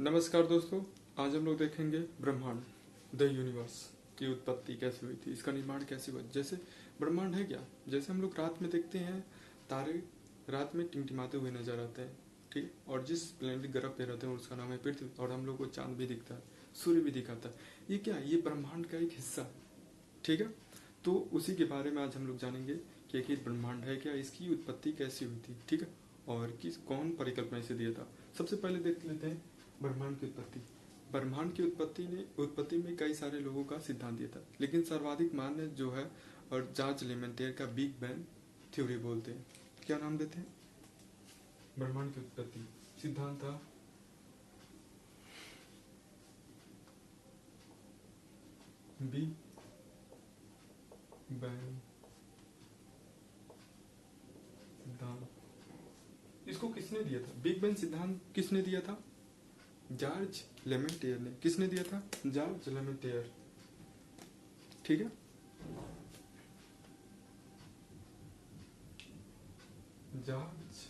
नमस्कार दोस्तों, आज हम लोग देखेंगे ब्रह्मांड द यूनिवर्स की उत्पत्ति कैसे हुई थी, इसका निर्माण कैसे हुआ। जैसे ब्रह्मांड है क्या, जैसे हम लोग रात में देखते हैं तारे रात में टिमटिमाते हुए नजर आते हैं, ठीक। और जिस प्लेनेट ग्रह पे रहते हैं उसका नाम है पृथ्वी, और हम लोग को चांद भी दिखता है, सूर्य भी दिखाता है। ये क्या है, ये ब्रह्मांड का एक हिस्सा है, ठीक है। तो उसी के बारे में आज हम लोग जानेंगे कि आखिर ब्रह्मांड है क्या, इसकी उत्पत्ति कैसी हुई थी, ठीक है, और किस कौन परिकल्पना इसे दिया था। सबसे पहले देख लेते हैं ब्रह्मांड की उत्पत्ति। ब्रह्मांड की उत्पत्ति में कई सारे लोगों का सिद्धांत दिया था, लेकिन सर्वाधिक मान्य जो है और जॉर्ज लेमेंटियर का बिग बैंग थ्योरी बोलते हैं। क्या नाम देते हैं ब्रह्मांड की उत्पत्ति सिद्धांत था बिग बैंग सिद्धांत। इसको किसने दिया था, बिग बैंग सिद्धांत किसने दिया था? जॉर्ज लेमेंटियर ने। किसने दिया था? जॉर्ज लेमेंटियर, ठीक है। जॉर्ज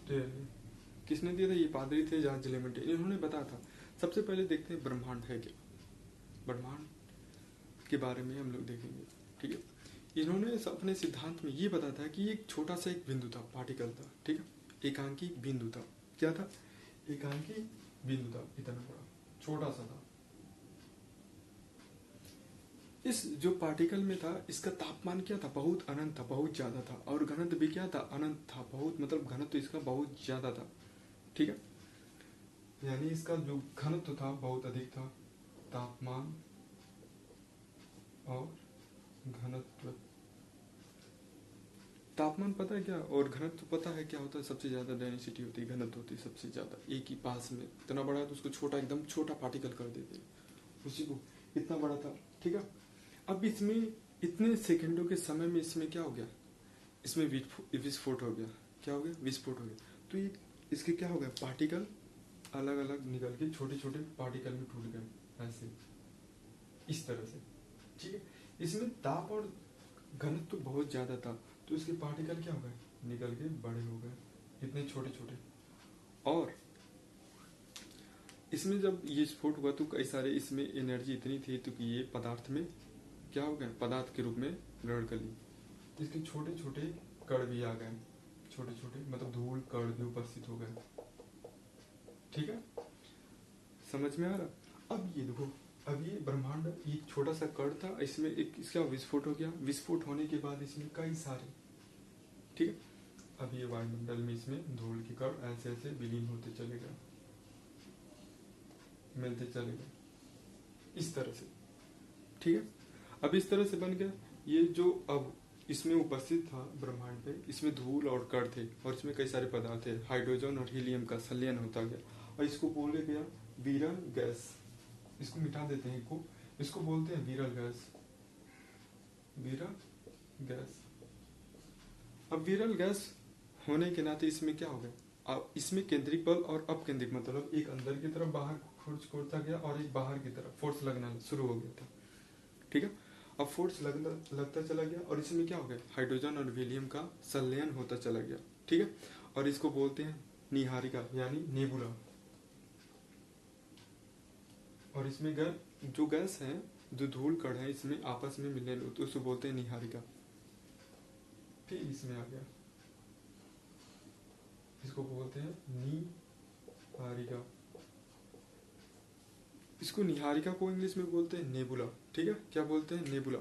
टेलर किसने दिया था? ये पादरी थे जॉर्ज लेमेंटियर, इन्होंने बताया था। सबसे पहले देखते हैं ब्रह्मांड है क्या। ब्रह्मांड के बारे में हम लोग देखेंगे, ठीक है। इन्होंने अपने सिद्धांत में ये बताया था कि एक छोटा सा एक बिंदु था, पार्टिकल था, ठीक है। एकांकी बिंदु था। क्या था? एकांकी बिंदु था, इतना बड़ा छोटा सा था। इस जो पार्टिकल में था इसका तापमान क्या था? बहुत अनंत था, बहुत ज्यादा था। और घनत्व भी क्या था? अनंत था, बहुत मतलब घनत्व इसका बहुत ज्यादा था, ठीक है। यानी इसका जो घनत्व था बहुत अधिक था। तापमान और घनत्व, तापमान पता है क्या और घनत्व पता है क्या होता है? सबसे ज्यादा डेंसिटी होती है, घनत्व होती है सबसे ज्यादा। एक ही पास में इतना बड़ा है तो उसको छोटा, एकदम छोटा पार्टिकल कर देते हैं उसी को। इतना बड़ा था, ठीक है। अब इसमें इतने सेकंडों के समय में इसमें क्या हो गया? इसमें विस्फोट हो गया। क्या हो गया? विस्फोट हो गया। तो ये इसके क्या हो गया? पार्टिकल अलग अलग निकल के छोटे छोटे पार्टिकल में टूट गए, ऐसे इस तरह से, ठीक है। इसमें ताप और घनत्व तो बहुत ज्यादा था, तो इसके पार्टिकल क्या हो गए? निकल के बड़े हो गए, इतने छोटे छोटे। और इसमें जब ये स्फोट हुआ तो कई सारे इसमें एनर्जी इतनी थी तो कि ये पदार्थ में क्या हो गया? पदार्थ के रूप में ग्रहण कर ली। इसके छोटे छोटे कण भी आ गए, छोटे छोटे मतलब धूल कण भी उपस्थित हो गए, ठीक है। समझ में आ रहा? अब ये देखो, अब ये ब्रह्मांड एक छोटा सा कण था, इसमें एक इसका विस्फोट हो गया। विस्फोट होने के बाद इसमें कई सारे, ठीक है। अब ये वायुमंडल में इसमें धूल के कण ऐसे ऐसे विलीन होते चले गए, मिलते चले गए इस तरह से, ठीक है। अब इस तरह से बन गया ये जो अब इसमें उपस्थित था ब्रह्मांड पे, इसमें धूल और कण थे और इसमें कई सारे पदार्थ थे। हाइड्रोजन और हीलियम का संलयन होता गया और इसको बोले गया विरल गैस। इसको मिटा देते हैं, इसको बोलते हैं विरल गैस। विरल गैस। अब विरल गैस होने के नाते इसमें क्या हो गया? अब इसमें केंद्रिक बल और अपकेंद्रिक, मतलब एक अंदर की तरफ बाहर फोर्स छोड़ता गया और एक बाहर की तरफ फोर्स लगना शुरू हो गया था, ठीक है। अब फोर्स लगता चला गया और इसमें क्या हो गया? हाइड्रोजन और हीलियम का संलयन होता चला गया, ठीक है। और इसको बोलते हैं निहारिका यानी नेबुला। और इसमें जो गैस है, जो धूल कण है, इसमें आपस में मिलने तो उसको बोलते हैं निहारिका। फिर इसमें आ गया, इसको बोलते हैं निहारिका। इसको निहारिका को इंग्लिश में बोलते हैं नेबुला, ठीक है। क्या बोलते हैं? नेबुला।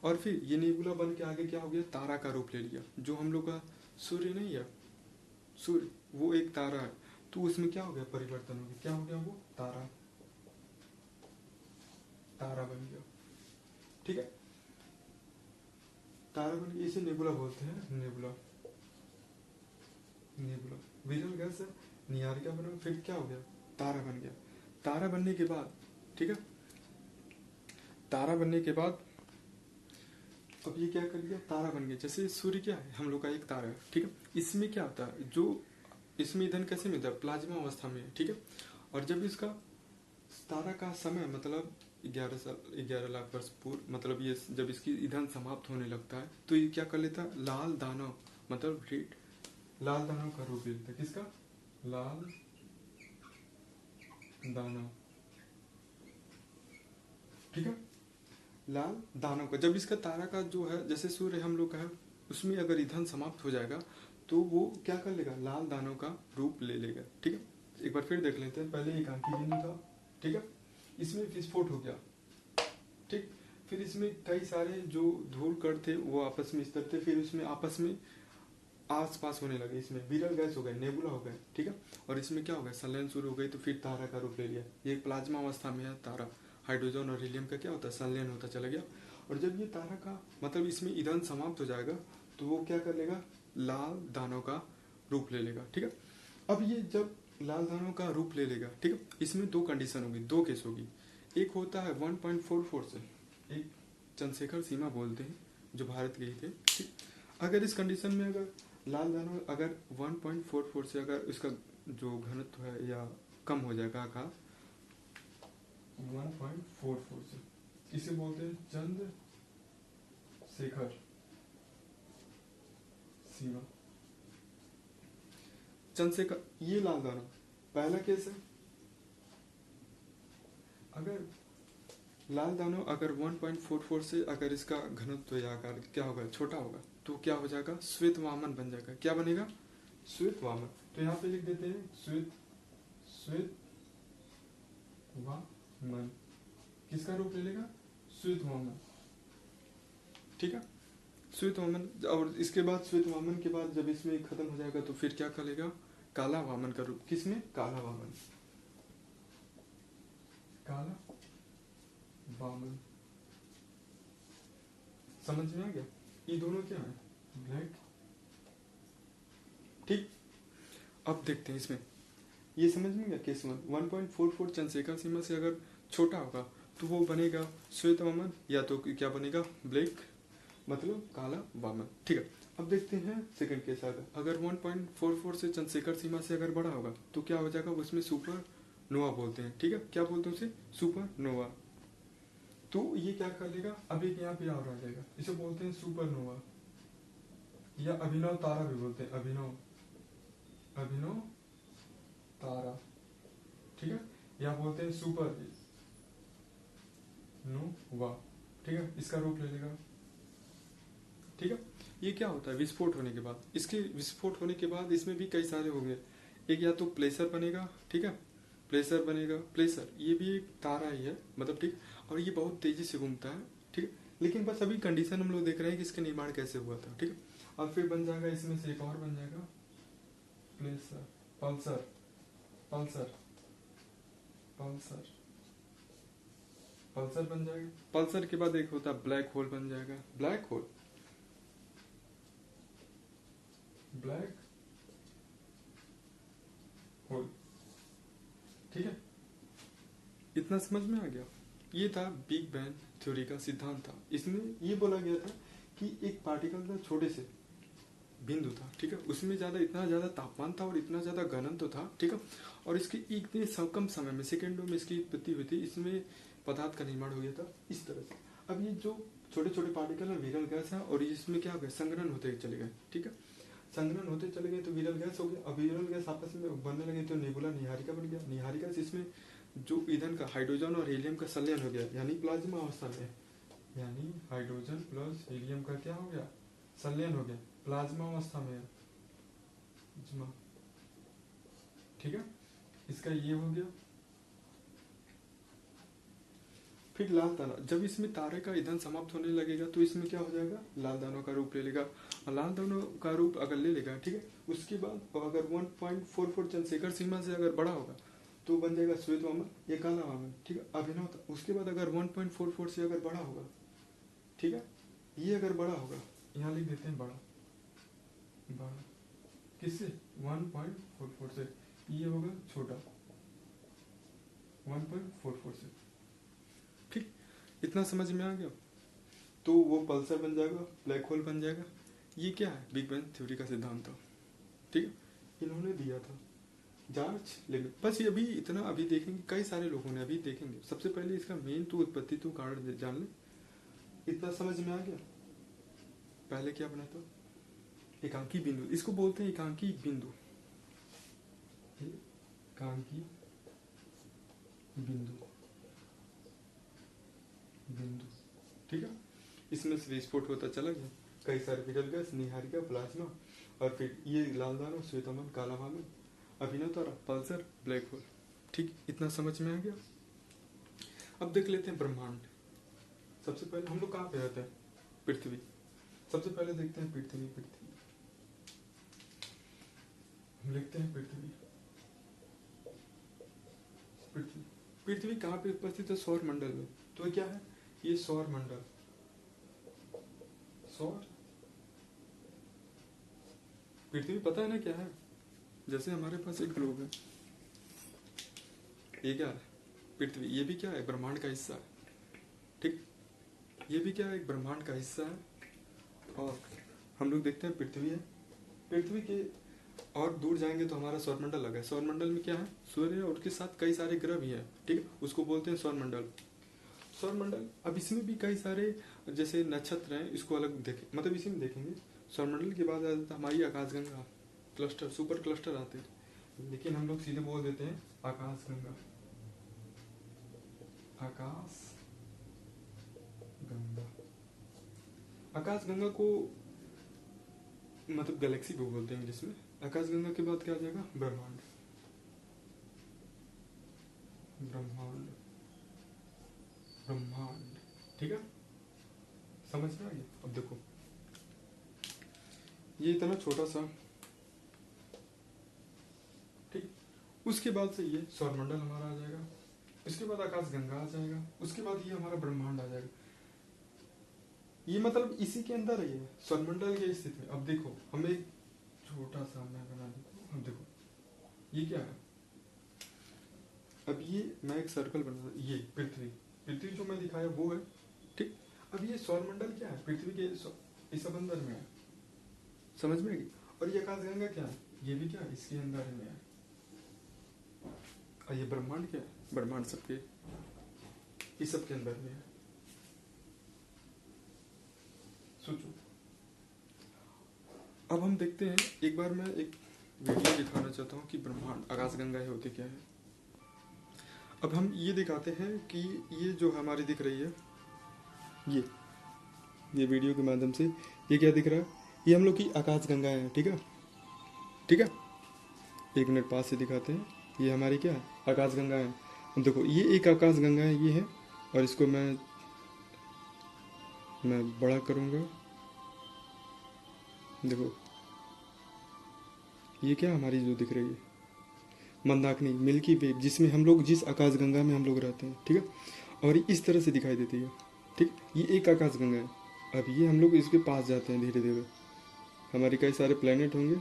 और फिर ये नेबुला बन के आगे क्या हो गया? तारा का रूप ले लिया। जो हम लोग का सूर्य नहीं है, सूर्य वो एक तारा है, तो उसमें क्या हो गया? परिवर्तन हो गया। क्या हो गया? वो तारा, तारा बन गया, ठीक है। तारा बन गया, इसे नेबुला बोलते हैं, नेबुला। नेबुला विरल गैस है, निहारिका बना, फिर क्या हो गया? तारा बन गया। तारा बनने के बाद, ठीक है, तारा बनने के बाद अब ये क्या कर लिया? तारा बन गया। जैसे सूर्य क्या है? हम लोग का एक तारा है, ठीक है। इसमें क्या होता है? जो इसमें ईंधन कैसे मिलता है? प्लाज्मा अवस्था में, ठीक है। और जब इसका तारा का समय मतलब 11 लाख वर्ष पूर्व, मतलब ये जब इसकी ईंधन समाप्त होने लगता है तो ये क्या कर लेता है? लाल दानव मतलब रेड लाल दानों का रूप ले लेता है। किसका? लाल दाना, ठीक है, लाल दानों का। जब इसका तारा का जो है, जैसे सूर्य हम लोग का है, उसमें अगर ईंधन समाप्त हो जाएगा तो वो क्या कर लेगा? लाल दानों का रूप ले लेगा, ठीक है। एक बार फिर देख लेते हैं। पहले एक आंखी बिंदु था, ठीक है, इसमें विस्फोट हो गया, ठीक। फिर इसमें कई सारे जो धूल कण थे वो आपस में स्थिर थे, फिर उसमें आपस में आस पास होने लगे, इसमें विरल गैस हो गए, नेबुला हो गए, ठीक है। और इसमें क्या हो गया? संलयन शुरू हो गई, तो फिर तारा का रूप ले लिया। ये प्लाज्मा अवस्था में है तारा, हाइड्रोजन और हीलियम का क्या होता है? संलयन होता चला गया। और जब ये तारा का मतलब इसमें ईंधन समाप्त हो जाएगा तो वो क्या कर लेगा? लाल दानों का रूप ले लेगा, ठीक है। अब ये जब लाल दानों का रूप ले लेगा, ठीक है, इसमें दो कंडीशन होगी, दो केस होगी। एक होता है 1.44 से, एक चंद्रशेखर सीमा बोलते हैं जो भारत गए थे, ठीक। अगर इस कंडीशन में अगर लाल दानों अगर 1.44 से अगर इसका जो घनत्व है या कम हो जाएगा आकार 1.44 से, इसे बोलते हैं चंद्रशेखर सीमा। चंद्रशेखर, ये लाल दाना पहला केस है। अगर लाल दानों अगर 1.44 से अगर इसका घनत्व या आकार क्या होगा? छोटा होगा, तो क्या हो जाएगा? श्वेत वामन बन जाएगा। क्या बनेगा? श्वेत वामन। तो यहाँ पे लिख देते हैं श्वेत वामन। किसका रूप ले लेगा? श्वेत वामन, ठीक है, श्वेत वामन। और इसके बाद श्वेत वामन के बाद जब इसमें खत्म हो जाएगा तो फिर क्या करेगा? काला वामन का रूप। किसमें? काला वामन, काला वामन। समझ में आ गया? ये दोनों क्या है? ब्लैक, ठीक। अब देखते हैं इसमें, ये समझ में गया? केस 1.44 चंद्रशेखर सीमा से अगर छोटा होगा तो वो बनेगा श्वेत वामन, या तो क्या बनेगा? ब्लैक, मतलब काला वामन, ठीक है। अब देखते हैं सेकंड केस। अगर 1.44 से चंद्रशेखर सीमा से अगर बड़ा होगा तो क्या हो जाएगा? उसमें सुपर नोवा बोलते हैं, ठीक है। क्या बोलते हैं उसे? सुपर नोवा। तो ये क्या कर लेगा? अब एक यहाँ पे और आ जाएगा, इसे बोलते हैं सुपर नोवा, या अभिनव तारा भी बोलते हैं, अभिनव तारा, ठीक है, या बोलते हैं सुपर नोवा, ठीक है। इसका रूप ले लेगा, ठीक है। ये क्या होता है? विस्फोट होने के बाद, इसके विस्फोट होने के बाद इसमें भी कई सारे होंगे। एक या तो प्लेसर बनेगा, ठीक है, प्लेसर बनेगा। प्लेसर ये भी एक तारा ही है, मतलब, ठीक। और ये बहुत तेजी से घूमता है, ठीक है। लेकिन बस अभी कंडीशन हम लोग देख रहे हैं कि इसका निर्माण कैसे हुआ था, ठीक है। और फिर बन जाएगा इसमें से एक और बन जाएगा प्लेसर, पल्सर, पल्सर, पल्सर, पल्सर बन जाएगा। पल्सर के बाद एक होता है ब्लैक होल बन जाएगा, ब्लैक होल, ब्लैक होल, ठीक है। इतना समझ में आ गया? ये था बिग बैंग थ्योरी का सिद्धांत था। इसमें ये बोला गया था कि एक पार्टिकल था, छोटे से बिंदु था, ठीक है, उसमें इतना ज्यादा तापमान था और इतना ज्यादा घनत्व था, ठीक है, और इसके इतने कम समय में, सेकेंडों में इसकी उत्पत्ति हुई थी। इसमें पदार्थ का निर्माण हो गया था इस तरह से। अब ये जो छोटे छोटे पार्टिकल है विरल गैस है, और इसमें क्या हो गया? संग्रहण होते चले गए, ठीक है, संग्रहण होते चले गए तो विरल गैस हो गया। अब विरल गैस आपस में बनने लगे तो नेबुला, निहारिका बन गया। निहारिका से इसमें जो ईंधन का हाइड्रोजन और हीलियम का संलयन हो गया, यानी प्लाज्मा अवस्था में, यानी हाइड्रोजन प्लस हीलियम का क्या हो गया? संलयन हो गया, प्लाज्मा अवस्था में है, ठीक है। इसका ये हो गया। फिर लाल दाना, जब इसमें तारे का ईंधन समाप्त होने लगेगा तो इसमें क्या हो जाएगा? लाल दानों का रूप ले लेगा। और लाल दानों का रूप अगर ले लेगा, ठीक है, उसके बाद अगर 1.44 चंद्रशेखर सीमा से अगर बड़ा होगा तो बन जाएगा श्वेत वामन, ये काला वामन, ठीक है, अभिनव था। उसके बाद अगर 1.44 से अगर बड़ा होगा, ठीक है, ये अगर बड़ा होगा, यहाँ लिख देते हैं बड़ा, बड़ा किससे? 1.44 से। ये होगा छोटा 1.44 से, ठीक। इतना समझ में आ गया? तो वो पल्सर बन जाएगा, ब्लैक होल बन जाएगा। ये क्या है? बिग बैंग थ्योरी का सिद्धांत था, ठीक है, इन्होंने दिया था। जांच लेंगे बस, ये अभी इतना अभी देखेंगे, कई सारे लोगों ने अभी देखेंगे। सबसे पहले इसका मेन तो उत्पत्ति तो कारण जान ले। इतना समझ में आ गया? पहले क्या बना था? एकांकी बिंदु, इसको बोलते हैं एकांकी बिंदु, एकांकी बिंदु, बिंदु, ठीक है। इसमें से विस्फोट होता चला गया, कई सारे विरल गैस, निहारिका, प्लाज्मा, और फिर ये लाल दानव, श्वेतमन, काला भालू, अभिनव तारा, पल्सर, ब्लैक होल। ठीक, इतना समझ में आ गया। अब देख लेते हैं ब्रह्मांड। सबसे पहले हम लोग कहाँ पे रहते हैं? पृथ्वी। सबसे पहले देखते हैं पृथ्वी। पृथ्वी हम लिखते हैं पृथ्वी। पृथ्वी, पृथ्वी कहाँ पे उपस्थित है? सौर मंडल में। तो क्या है ये? सौर मंडल। सौर, पृथ्वी पता है ना क्या है? जैसे हमारे पास एक ग्लोब है, ये क्या है? पृथ्वी। ये भी क्या है? ब्रह्मांड का हिस्सा है। ठीक, ये भी क्या है? एक ब्रह्मांड का हिस्सा है। और हम लोग देखते हैं पृथ्वी है। पृथ्वी के और दूर जाएंगे तो हमारा सौरमंडल लगा है। सौरमंडल में क्या है? सूर्य है और उसके साथ कई सारे ग्रह भी हैं। ठीक है, उसको बोलते हैं सौरमंडल। सौरमंडल, अब इसमें भी कई सारे जैसे नक्षत्र हैं, इसको अलग देखें, मतलब इसी में देखेंगे। सौरमंडल के बाद आ जाता है हमारी आकाशगंगा, क्लस्टर, सुपर क्लस्टर आते हैं, लेकिन हम लोग सीधे बोल देते हैं आकाशगंगा। आकाश गंगा, आकाशगंगा को मतलब गैलेक्सी भी बोलते हैं इंग्लिश में। आकाशगंगा के बाद क्या आ जाएगा? ब्रह्मांड। ब्रह्मांड, ब्रह्मांड, ठीक है, समझ में आ गया। अब देखो ये इतना छोटा सा, ठीक, उसके बाद से ये सौरमंडल हमारा आ जाएगा, उसके बाद आकाशगंगा आ जाएगा, उसके बाद ये हमारा ब्रह्मांड आ जाएगा। ये मतलब इसी के अंदर है ये सौरमंडल की स्थिति में। अब देखो हम एक छोटा सा मैं बना देता हूँ। अब देखो ये क्या है? अब ये मैं एक सर्कल बना, ये पृथ्वी, पृथ्वी जो मैं दिखाया वो है। ठीक, अब ये सौरमंडल क्या है? पृथ्वी के इस अंदर में है, समझ में आएगी। और ये आकाशगंगा क्या है? ये भी क्या है? इसके अंदर में है। और ये ब्रह्मांड क्या है? ब्रह्मांड सबके इस सब के अंदर में है। सोचो। अब हम देखते हैं, एक बार मैं एक वीडियो दिखाना चाहता हूँ कि ब्रह्मांड, आकाशगंगा है होती क्या है। अब हम ये दिखाते हैं कि ये जो हमारी दिख रही है, ये वीडियो के माध्यम से ये क्या दिख रहा है? ये हम लोग की आकाशगंगा है। ठीक है, ठीक है, एक मिनट पास से दिखाते हैं। ये हमारी क्या है? आकाशगंगा है। अब देखो ये एक आकाशगंगा है, ये है, और इसको मैं बड़ा करूँगा। देखो ये क्या हमारी जो दिख रही है? मंदाकिनी, मिल्की वे, जिसमें हम लोग, जिस आकाशगंगा में हम लोग रहते हैं। ठीक है, और इस तरह से दिखाई देती है। ठीक, ये एक आकाशगंगा है। अब ये हम लोग इसके पास जाते हैं धीरे धीरे, हमारे कई सारे प्लेनेट होंगे।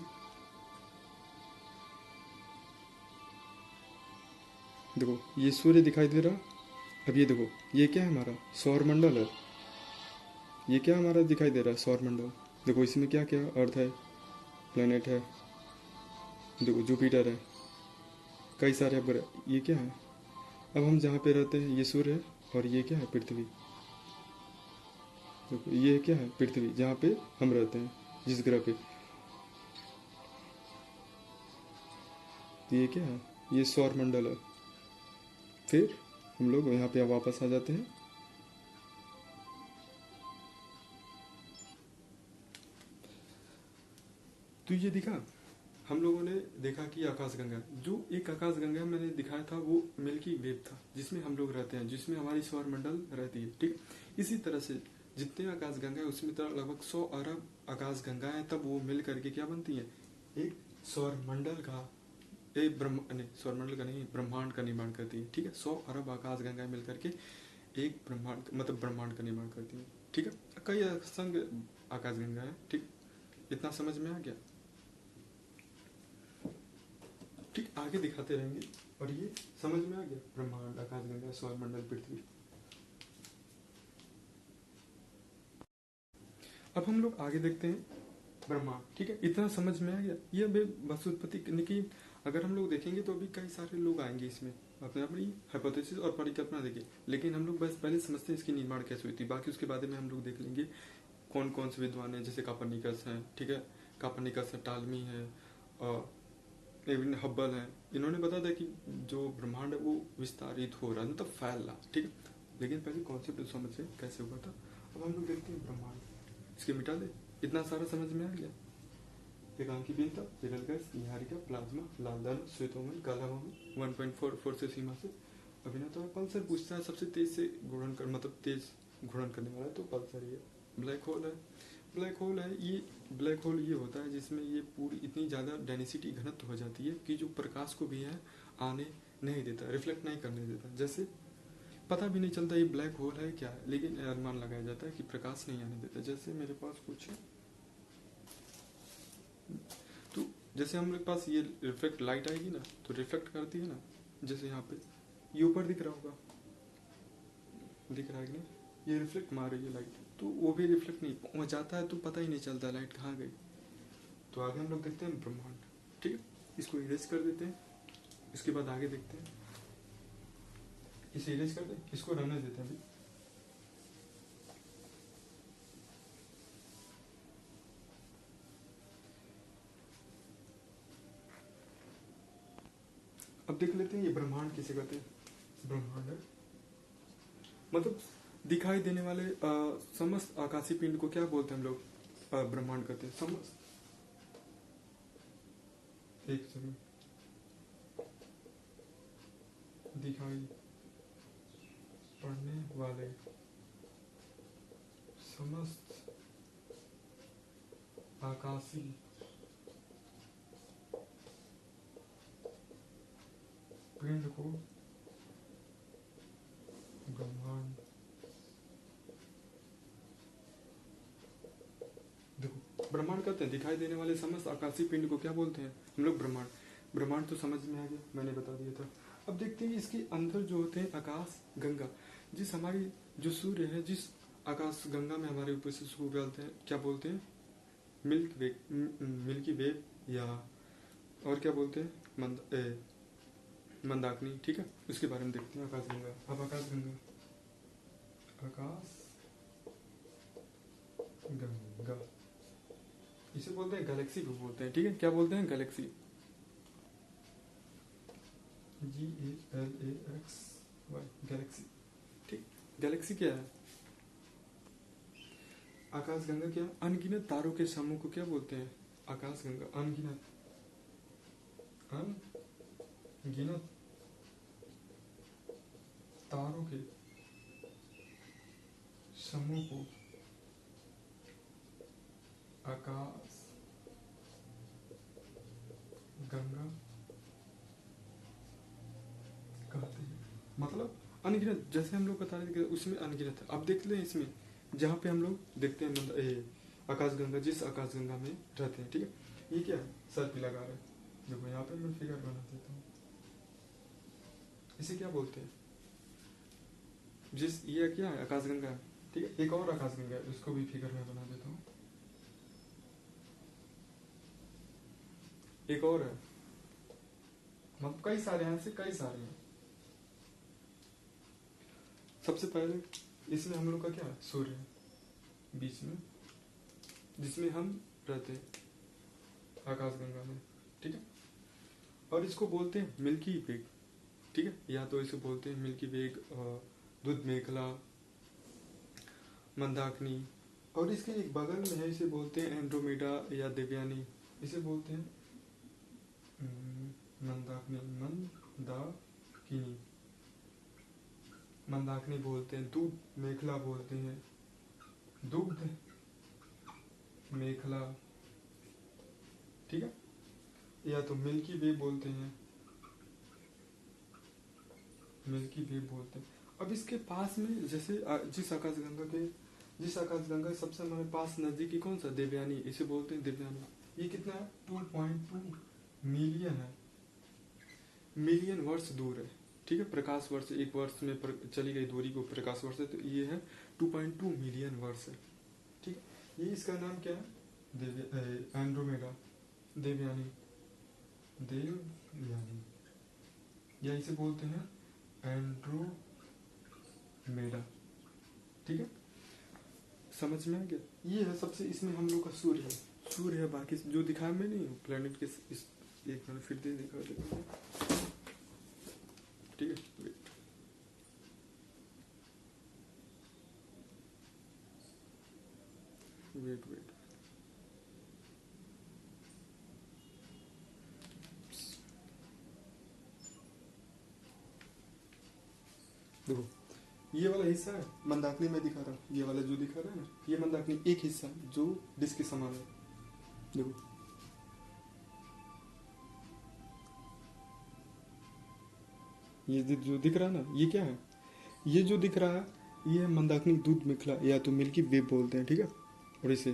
देखो ये सूर्य दिखाई दे रहा। अब ये देखो ये क्या है? हमारा सौरमंडल है। ये क्या हमारा दिखाई दे रहा है? सौरमंडल। देखो इसमें क्या क्या? अर्थ है, प्लेनेट है, देखो जुपिटर है, कई सारे ग्रह। ये क्या है? अब हम जहाँ पे रहते हैं ये सूर्य है, और ये क्या है? पृथ्वी। देखो ये क्या है? पृथ्वी, जहाँ पे हम रहते हैं, जिस ग्रह पे। ये क्या है? ये सौरमंडल है। फिर हम लोग यहाँ पे वापस आ जाते हैं। तो ये दिखा, हम लोगों ने देखा कि आकाशगंगा, जो एक आकाशगंगा मैंने दिखाया था वो मिल्की वेव था, जिसमें हम लोग रहते हैं, जिसमें हमारी सौरमंडल रहती है। ठीक, इसी तरह से जितने आकाशगंगा है उसमें तो लगभग 100 अरब आकाशगंगा है, तब वो मिल करके क्या बनती है? एक सौरमंडल का, एक सौरमंडल का नहीं, ब्रह्मांड का निर्माण करती है। ठीक है, 100 अरब आकाशगंगा मिल करके एक ब्रह्मांड, मतलब ब्रह्मांड का निर्माण करती है। ठीक है, कई असंख्य आकाशगंगा है। ठीक, इतना समझ में आ गया। ठीक, आगे दिखाते रहेंगे। और ये समझ में आ गया, ब्रह्मांड, आकाशगंगा, सौरमंडल, पृथ्वी। अब हम लोग आगे देखते हैं ब्रह्मांड। ठीक है, इतना समझ में आ गया। ये बस उत्पत्ति की, अगर हम लोग देखेंगे तो अभी कई सारे लोग आएंगे इसमें, अपने अपनी हाइपोथेसिस और परिकल्पना देंगे, लेकिन हम लोग बस पहले समझते हैं इसकी निर्माण कैसे हुई थी। बाकी उसके बारे में हम लोग देख लेंगे कौन कौन से विद्वान हैं, जैसे कापरनिकस हैं। ठीक है, कापर्निकस है, टालमी है, इवन हब्बल है, इन्होंने बताया था कि जो ब्रह्मांड है वो विस्तारित हो रहा है, मतलब फैल रहा, ठीक है। लेकिन पहले कॉन्सेप्ट समझे कैसे हुआ था। अब हम लोग देखते हैं ब्रह्मांड, इसके मिटा दे, इतना सारा समझ में आ गया। एकांकी भिन्नता, विरल गैस, निहारिका, प्लाज्मा, लाल दानव, श्वेतोमन, काला भवन, 1.44 से सीमा से अभिनव। तो पल्सर पूछता है सबसे तेज से घूर्णन कर, मतलब तेज घूर्णन करने वाला है, तो पल्सर ही है। ब्लैक होल है, ब्लैक होल है ये, ब्लैक होल ये होता है जिसमें ये पूरी इतनी ज़्यादा डेंसिटी घनत्व हो जाती है कि जो प्रकाश को भी है आने नहीं देता, रिफ्लेक्ट नहीं करने देता। जैसे पता भी नहीं चलता ये ब्लैक होल है क्या है, लेकिन अनुमान लगाया जाता है कि प्रकाश नहीं आने देता। जैसे मेरे पास कुछ है, तो जैसे हम लोग पास ये रिफ्लेक्ट लाइट आएगी ना, तो रिफ्लेक्ट करती है ना, जैसे यहाँ पे ये ऊपर दिख रहा होगा, दिख रहा है कि नहीं, ये रिफ्लेक्ट मार रही है लाइट, तो वो भी रिफ्लेक्ट नहीं पहुंच जाता है, तो पता ही नहीं चलता लाइट कहाँ गई। तो आगे हम लोग देखते हैं ब्रह्मांड, ठीक है। इसको इरेज कर देते हैं, इसके बाद आगे देखते हैं। इसे इरेज कर दे, इसको रहने देते हैं अभी। अब देख लेते हैं ये ब्रह्मांड किसे कहते हैं। ब्रह्मांड है मतलब दिखाई देने वाले समस्त आकाशीय पिंड को क्या बोलते हैं हम लोग, ब्रह्मांड कहते हैं। समस्त, एक सेकंड, दिखाई पड़ने वाले समस्त आकाशीय पिंड को ब्रह्मांड, देखो ब्रह्मांड कहते हैं दिखाई देने वाले समस्त आकाशीय पिंड को क्या बोलते हैं हम लोग, ब्रह्मांड। ब्रह्मांड तो समझ में आ गया, मैंने बता दिया था। अब देखते हैं इसके अंदर जो होते हैं आकाश गंगा, जिस हमारी जो सूर्य है, जिस आकाश गंगा में हमारे ऊपर से सूर्य डालते हैं, क्या बोलते हैं, मिल्की वे, या और क्या बोलते हैं, मंदाकिनी, ठीक है। उसके बारे में देखते हैं आकाश गंगा। अब आकाश गंगा, आकाश गंगा इसे बोलते हैं गैलेक्सी भी बोलते हैं, ठीक है। क्या बोलते हैं, गैलेक्सी, GALAXY, गैलेक्सी, ठीक। गैलेक्सी क्या है, आकाश गंगा क्या, अनगिनत तारों के समूह को क्या बोलते हैं, आकाश गंगा। अनगिनत, अनगिनत तारों के समूह को आकाश गंगा कहते हैं। मतलब अनगिनत, जैसे हम लोग बता रहे थे उसमें अनगिनत है। अब देखते हैं इसमें जहाँ पे हम लोग देखते हैं आकाश गंगा, जिस आकाश गंगा में रहते हैं, ठीक है। ये क्या है, सर पे लगा रहे हैं, देखो यहाँ पे मैं फिगर बना देता हूँ। इसे क्या बोलते हैं, जिस ये क्या है, आकाश गंगा, ठीक है। एक और आकाश गंगा है, उसको भी फिगर में बना देता हूँ। एक और है, मतलब कई सारे हैं, ऐसे कई सारे हैं। सबसे पहले इसमें हम लोग का क्या है, सूर्य है बीच में, जिसमें हम रहते हैं आकाश गंगा में, ठीक है। और इसको बोलते हैं मिल्की वेग, ठीक है। या तो इसे बोलते हैं मिल्की वेग, दुध मेखला, मंदाकिनी, और इसके एक बगल में है, इसे बोलते हैं एंड्रोमेडा या देवयानी। इसे बोलते हैं मंदाकिनी, मंदाकिनी बोलते हैं, दूध मेखला बोलते हैं, दुग्ध मेखला, ठीक है। या तो मिल्की वे बोलते हैं, मिल्की वे बोलते हैं। अब इसके पास में जैसे जिस आकाश गंगा सबसे हमारे पास नजदीकी कौन सा, देवयानी, इसे बोलते हैं देवयानी। ये कितना है, 2.2 मिलियन है, मिलियन वर्ष दूर है, ठीक है। प्रकाश वर्ष, एक वर्ष में चली गई दूरी को प्रकाश वर्ष है, तो ये है 2.2 मिलियन वर्ष है, ठीक है। ये इसका नाम क्या है, एंड्रोमेडा, देवयानी, या इसे बोलते हैं एंड्रोमेडा, ठीक है। समझ में आ गया। ये है सबसे, इसमें हम लोग का सूर्य है, सूर्य है, बाकी जो दिखाया मैंने प्लेनेट के इस एक मिनट फिर दे दिखा देगा, ठीक है। वेट वेट देखो, ये वाला हिस्सा है मंदाकिनी में दिखा रहा हूँ, ये वाला जो दिखा रहा है ना, ये मंदाकिनी एक हिस्सा है जो डिस्क के समान है। देखो ये जो दिख रहा है ना, ये क्या है, ये जो दिख रहा है ये है मंदाकिनी दूध मिखला, या तो मिल्की वेब बोलते हैं, ठीक है। और इसे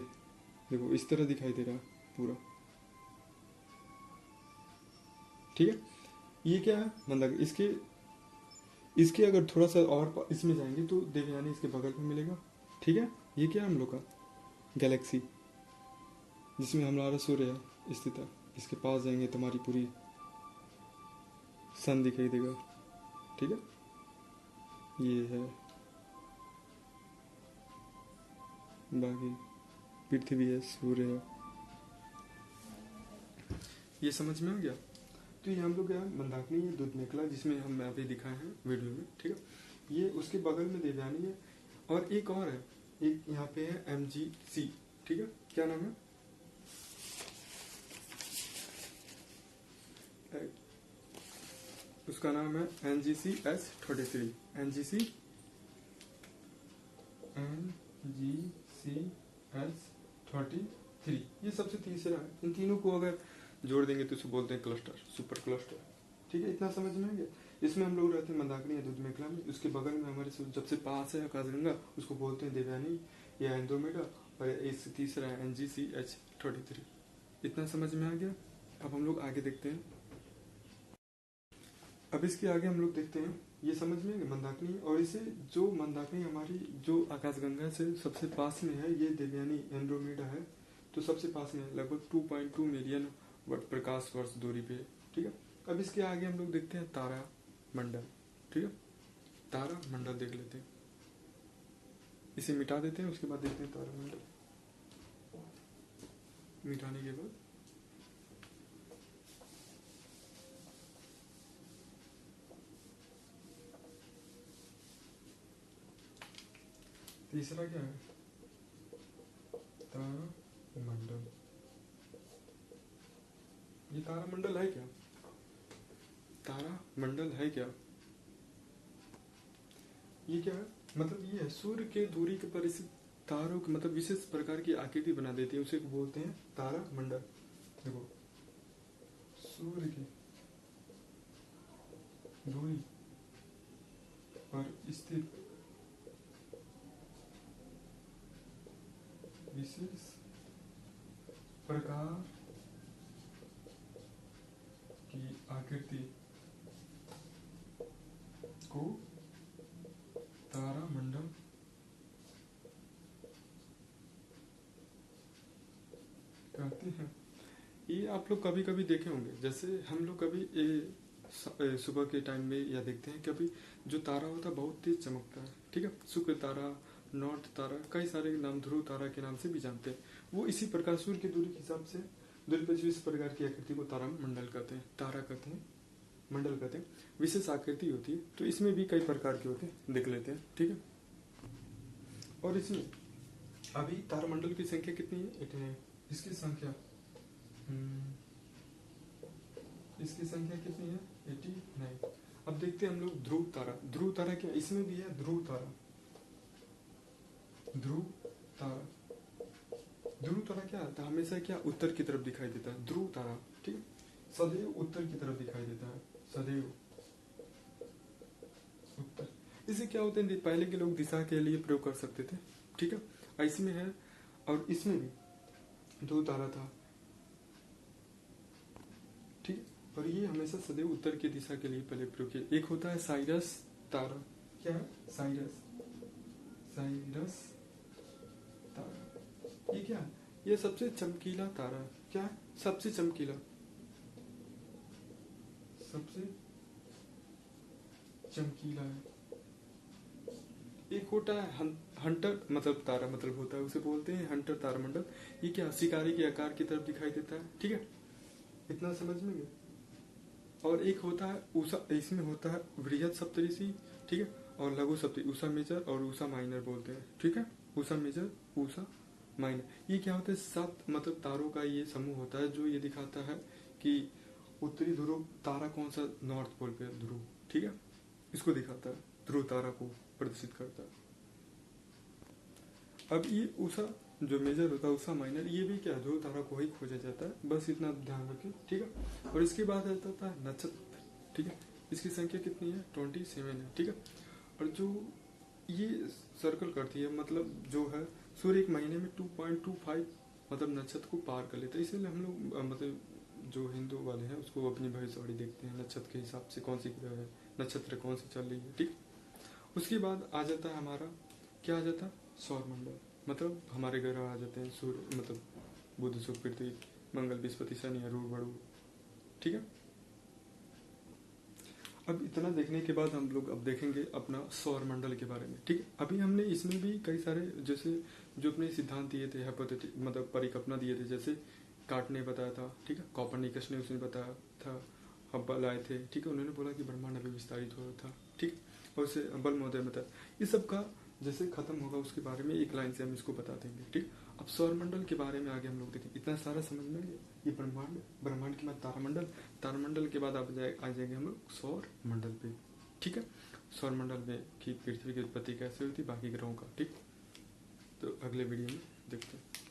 देखो इस तरह दिखाई दे रहा है पूरा, ठीक है। ये क्या है मंदाकिनी, इसके इसके अगर थोड़ा सा और इसमें जाएंगे तो देवयानी इसके बगल में मिलेगा, ठीक है। ये क्या है हम लोग का गैलेक्सी, जिसमें हमारा सूर्य है स्थित है, इसके पास जाएंगे तो हमारी पूरी सन दिखाई देगा, ठीक है। ये है बाकी पृथ्वी है, सूर्य है, ये समझ में आ गया। तो ये हम लोग क्या मंदाकिनी ये दूध निकला जिसमें हम अभी दिखाए हैं वीडियो में, ठीक है। ये उसके बगल में देवयानी है, और एक और है, एक यहाँ पे है MGC, ठीक है। क्या नाम है, उसका नाम है NGCS33, NGCS33, ये सबसे तीसरा है। इन तीनों को अगर जोड़ देंगे तो इसे बोलते हैं क्लस्टर, सुपर क्लस्टर, ठीक है। इतना समझ में आ गया। इसमें हम लोग रहते हैं मंदाकिनी या दूध मेखला में, उसके बगल में हमारे सबसे पास है आकाशगंगा, उसको बोलते हैं देवयानी या एंड्रोमेडा, और इस तीसरा है NGCS33। इतना समझ में आ गया। अब हम लोग आगे देखते हैं। अब इसके आगे हम लोग देखते हैं, ये समझ में है मंदाकिनी, और इसे जो मंदाकिनी हमारी जो आकाशगंगा से सबसे पास में है, ये देवयानी एंड्रोमेडा है, तो सबसे पास में है, लगभग 2.2 मिलियन प्रकाश वर्ष दूरी पे, ठीक है। अब इसके आगे हम लोग देखते हैं तारा मंडल, ठीक है। तारा मंडल देख लेते हैं, इसे मिटा देते हैं, उसके बाद देखते हैं तारा मंडल। मिटाने के बाद तीसरा क्या है, तारा मंडल। ये तारा मंडल है क्या, तारा मंडल है क्या, ये क्या है, मतलब ये है सूर्य के दूरी के पर इस तारों की मतलब विशेष प्रकार की आकृति बना देती है, उसे बोलते हैं तारा मंडल। देखो सूर्य की दूरी पर स्थित विशेष प्रकार की आकृति को तारा मंडल कहते हैं। ये आप लोग कभी कभी देखे होंगे, जैसे हम लोग कभी सुबह के टाइम में या देखते हैं कभी जो तारा होता है बहुत तेज चमकता है, ठीक है। शुक्र तारा, नॉर्थ तारा, कई सारे नाम, ध्रुव तारा के नाम से भी जानते हैं। वो इसी प्रकार सूर्य की दूरी के हिसाब से दूरी पर इस प्रकार की आकृति को तारा मंडल कहते हैं, तारा कहते हैं, मंडल कहते हैं। विशेष आकृति होती है, तो इसमें भी कई प्रकार के होते हैं, देख लेते हैं, ठीक है। और इसमें अभी तारामंडल की संख्या कितनी है, 89। इसकी संख्या इसकी संख्या कितनी है, 89। अब देखते हैं हम लोग ध्रुव तारा। ध्रुव तारा क्या, इसमें भी है ध्रुव तारा। ध्रुव तारा, ध्रुव तारा क्या आता है, हमेशा क्या उत्तर की तरफ दिखाई देता है ध्रुव तारा, ठीक है। सदैव उत्तर की तरफ दिखाई देता है, सदैव उत्तर। इसे क्या होते हैं, पहले के लोग दिशा के लिए प्रयोग कर सकते थे, ठीक है। इसमें है, और इसमें भी ध्रुव तारा था, ठीक। और ये हमेशा सदैव उत्तर की दिशा के लिए पहले प्रयोग किया। एक होता है साइरस तारा, क्या है साइरस, साइरस तारा, ये क्या है, ये सबसे चमकीला तारा, क्या है सबसे चमकीला, सबसे चमकीला है। एक होता है हंटर मतलब तारा मतलब होता है, उसे बोलते हैं हंटर तारामंडल। ये क्या शिकारी के आकार की तरफ दिखाई देता है, ठीक है, इतना समझ में गया। और एक होता है उषा, इसमें होता है बृहद सप्तऋषि, ठीक है, और लघु सप्तऋषि, उषा मेजर और उषा माइनर बोलते हैं, ठीक है, उषा मेजर उषा माइनर। ये क्या होता है, 7 मतलब तारों का ये समूह होता है जो ये दिखाता है कि उत्तरी ध्रुव तारा कौन सा, नॉर्थ पोल पे ध्रुव, ठीक है, इसको दिखाता है, ध्रुव तारा को प्रदर्शित करता है। अब ये उषा जो मेजर होता है, उषा माइनर, ये भी क्या ध्रुव तारा को ही खोजा जाता है, बस इतना ध्यान रखें, ठीक है। और इसके बाद आता है नक्षत्र, ठीक है, इसकी संख्या कितनी है, 27 है, ठीक है। और जो ये सर्कल करती है मतलब जो है सूर्य एक महीने में 2.25 मतलब नक्षत्र को पार कर लेता है, इसीलिए हम लोग मतलब जो हिंदू वाले हैं उसको अपनी भविष्यवाणी देखते हैं नक्षत्र के हिसाब से, कौन सी ग्रह है, नक्षत्र कौन सी चल रही है, ठीक। उसके बाद आ जाता है हमारा क्या आ जाता है, सौरमंडल, मतलब हमारे ग्रह आ जाते हैं सूर्य मतलब बुध शुक्र पृथ्वी मंगल बृहस्पति शनि अरुण बड़ू, ठीक है। अब इतना देखने के बाद हम लोग अब देखेंगे अपना सौर मंडल के बारे में, ठीक है। अभी हमने इसमें भी कई सारे जैसे जो अपने सिद्धांत दिए थे, मतलब परिकल्पना दिए थे, जैसे काट ने बताया था, ठीक है, कॉपरनिकस ने उसने बताया था, हब्बल आए थे, ठीक है, उन्होंने बोला कि ब्रह्मांड अभी विस्तारित हो रहा था, ठीक, और उसे हब्बल महोदय बताया। ये सब का जैसे खत्म होगा उसके बारे में एक लाइन से हम इसको बता देंगे, ठीक। अब सौरमंडल के बारे में आगे हम लोग देखेंगे, इतना सारा समझ में ये ब्रह्मांड, ब्रह्मांड के बाद तारामंडल, तारामंडल के बाद आ जाएंगे हम लोग सौर मंडल पे, ठीक है। सौर मंडल में कि पृथ्वी की उत्पत्ति कैसे हुई थी, बाकी ग्रहों का, ठीक। तो अगले वीडियो में देखते हैं।